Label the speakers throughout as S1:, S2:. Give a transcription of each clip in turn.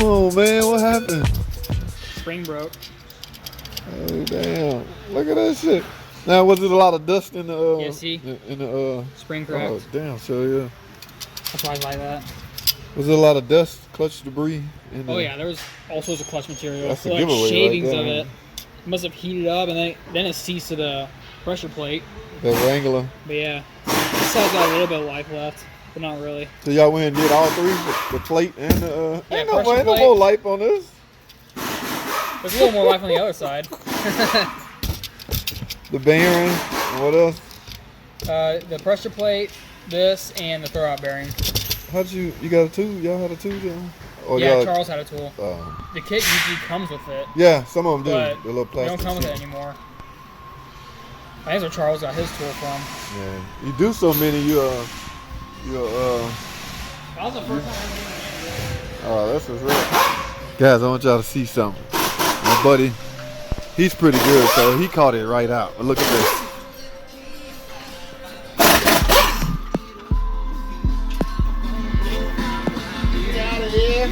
S1: on, man. What happened?
S2: Spring broke.
S1: Oh, damn. Look at that shit. Now, was it a lot of dust in the...
S2: Yeah, see?
S1: In the...
S2: Spring cracked.
S1: Oh, damn. So, yeah.
S2: That's why I like that.
S1: Was there a lot of dust, clutch debris?
S2: Oh, yeah. There was all sorts of clutch material.
S1: That's a
S2: like
S1: giveaway
S2: shavings
S1: right
S2: of
S1: there.
S2: it. It must have heated up, and then it seized to the pressure plate.
S1: The Wrangler.
S2: But, yeah. This side's got a little bit of life left, but not really.
S1: So, y'all went and did all three? The plate and the...
S2: Yeah,
S1: ain't no
S2: pressure plate.
S1: more life on this.
S2: There's a little more life on the other side.
S1: The bearing. And what else?
S2: The pressure plate, this, and the throwout bearing.
S1: How'd you got a tool? Y'all had a tool then? Or
S2: Yeah,
S1: y'all,
S2: Charles had a tool. The kit usually comes with it.
S1: Yeah, some of them do.
S2: But
S1: The little
S2: they
S1: plastic.
S2: don't come with it anymore. I think that's where Charles got his tool from.
S1: Yeah, you do so many.
S2: That was the first time I ever
S1: Oh, that's what's right. Guys, I want y'all to see something. My buddy, he's pretty good, so he caught it right out. But look at this.
S3: Get out of here.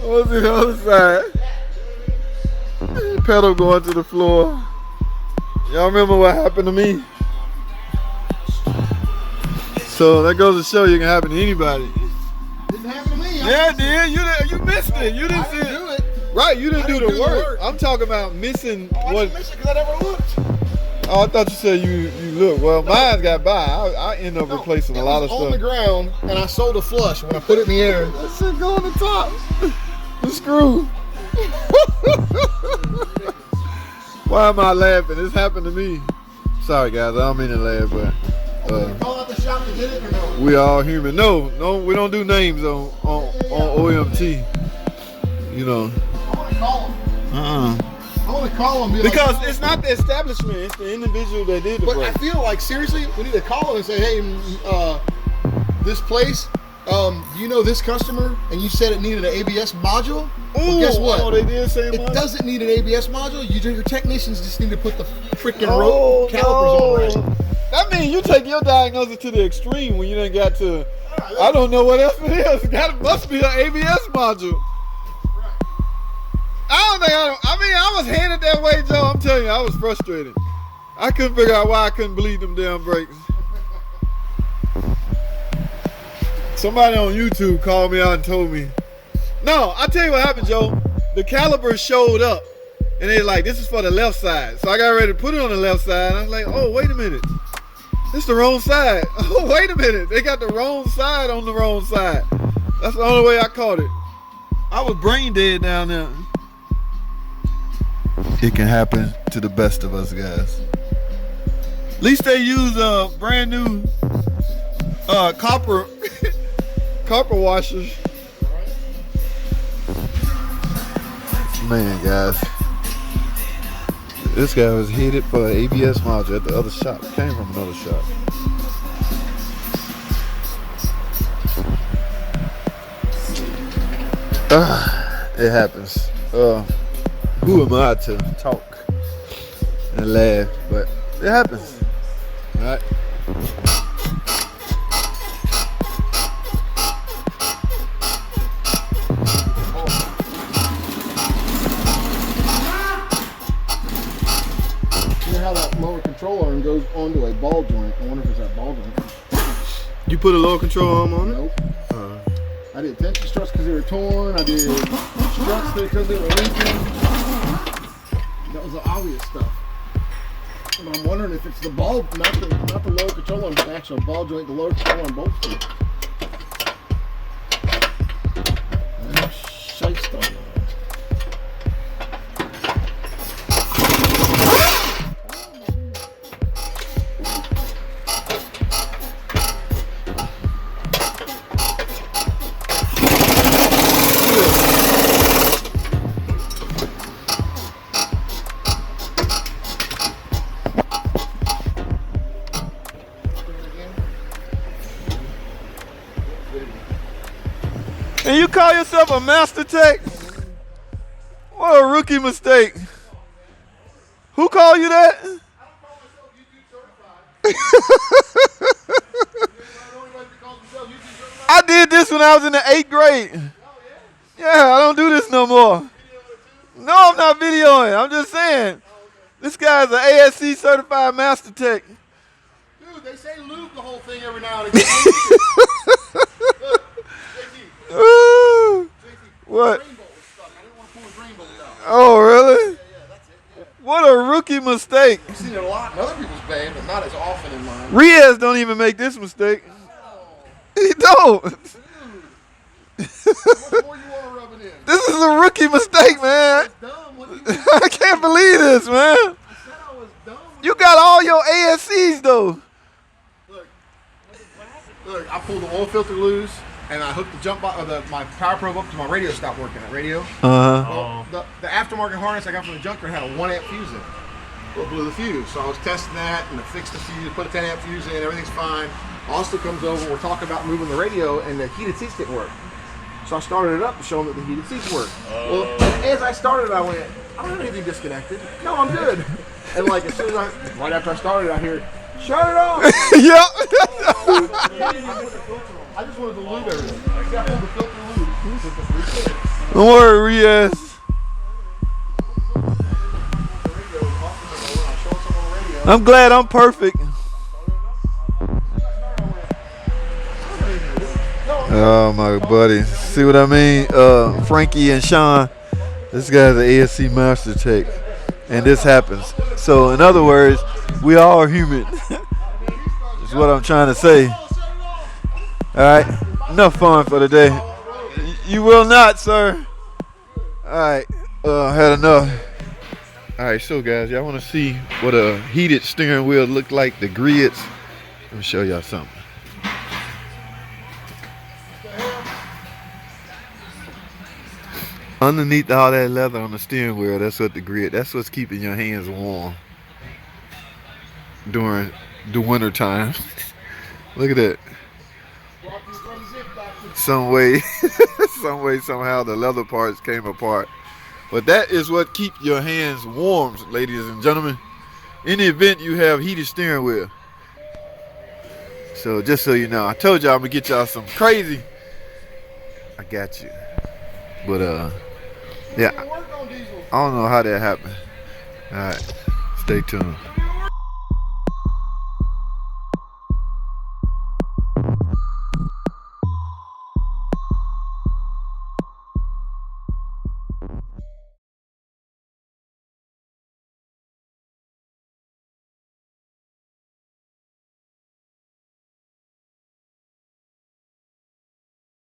S1: What's the other side? Pedal going to the floor. Y'all remember what happened to me? So that goes to show you can happen to anybody.
S3: Didn't happen to me.
S1: Yeah, it did. You missed it. You didn't see it.
S3: Do it.
S1: Right, you didn't
S3: I
S1: do
S3: didn't
S1: the work. I'm talking about missing
S3: I
S1: what.
S3: didn't miss it because I never looked.
S1: Oh, I thought you said you look. Well, mine got by. I end up replacing a lot of
S3: on the
S1: stuff.
S3: ground, and I sold a flush when I put it in the air.
S1: That shit go on the top. The screw. Why am I laughing? This happened to me. Sorry, guys. I don't mean to laugh, but
S3: Call out the shop that did it or no?
S1: we all human. No, we don't do names on OMT. You know.
S3: I want to call him. I want to call him.
S1: Because it's not the establishment, it's the individual that did the
S3: But
S1: break.
S3: I feel like, seriously, we need to call him and say, hey, this place, do you know this customer? And you said it needed an ABS module? Well, guess what?
S1: Oh, they did say
S3: It
S1: much?
S3: doesn't need an ABS module. Your technicians just need to put the freaking
S1: Oh,
S3: calipers on
S1: no.
S3: right.
S1: That means you take your diagnosis to the extreme when you done got to, I don't know what else it is. It must be an ABS module. I was headed that way, Joe. I'm telling you, I was frustrated. I couldn't figure out why I couldn't bleed them damn brakes. Somebody on YouTube called me out and told me. No, I'll tell you what happened, Joe. The calipers showed up, and they're like, this is for the left side. So I got ready to put it on the left side, and I was like, oh, wait a minute. This is the wrong side. Oh, wait a minute. They got the wrong side on the wrong side. That's the only way I caught it. I was brain dead down there. It can happen to the best of us, guys. At least they use brand new copper washers. Man, guys, this guy was headed for an ABS module at the other shop. Came from another shop. It happens. Who am I to talk and laugh? But it happens. All right.
S3: You know how that lower control arm goes onto a ball joint? I wonder if it's that ball joint.
S1: You put a lower control arm on it?
S3: Nope. I did tension struts because they were torn. I did struts because they were leaking. That was the obvious stuff. And I'm wondering if it's the ball, not the lower control arm, but the actual ball joint, the lower control arm bolts to. Shite stuff.
S1: And you call yourself a master tech? What a rookie mistake. Who called you that?
S3: I don't call myself YouTube certified.
S1: I did this when I was in the 8th grade. Yeah, I don't do this no more. No, I'm not videoing. I'm just saying. This guy's an ASC certified master tech.
S3: Dude, they say lube the whole thing every now and again. Look, JT.
S1: Ooh.
S3: JT,
S1: What?
S3: the drain bolt was stuck. I didn't want to pull the drain bolt out.
S1: Oh, really?
S3: Yeah, that's it. Yeah.
S1: What a rookie mistake.
S3: I've seen it a lot in other people's band, but not as often in mine.
S1: Riaz don't even make this mistake. He don't.
S3: Dude, how much more you want to rub it in?
S1: This is a rookie mistake, man.
S3: It's dumb. What do you
S1: I can't believe this, man.
S3: I said I was dumb.
S1: You got all your ASCs, though.
S3: Look, I pulled the oil filter loose, and I hooked the my power probe up to my radio. Stopped working at radio.
S1: Uh-huh.
S3: Well, the aftermarket harness I got from the junkyard had a 1 amp fuse in it. Well, it blew the fuse. So I was testing that, and I fixed the fuse, put a 10 amp fuse in, everything's fine. Austin comes over, we're talking about moving the radio, and the heated seats didn't work. So I started it up to show him that the heated seats work. Well, as I started, I went, I don't have anything disconnected. No, I'm good. And like as soon as right after I started, I hear, shut it off.
S1: Yep.
S3: I just wanted to lube everything. I pulled the filter lube.
S1: Don't worry, Riaz. I'm glad I'm perfect. Oh, my buddy. See what I mean? Frankie and Sean, this guy's an ASC master tech. And this happens. So, in other words, we all are human. That's what I'm trying to say. All right. Enough fun for today. You will not, sir. All right. Had enough. All right, so guys, y'all want to see what a heated steering wheel look like, the grids? Let me show y'all something. Underneath all that leather on the steering wheel, that's what the grid, that's what's keeping your hands warm during the winter time. Look at that. Some way, somehow the leather parts came apart. But that is what keeps your hands warm, ladies and gentlemen. In the event you have heated steering wheel. So just so you know, I told y'all I'm gonna get y'all some crazy. I got you. But yeah, I don't know how that happened. All right, stay tuned.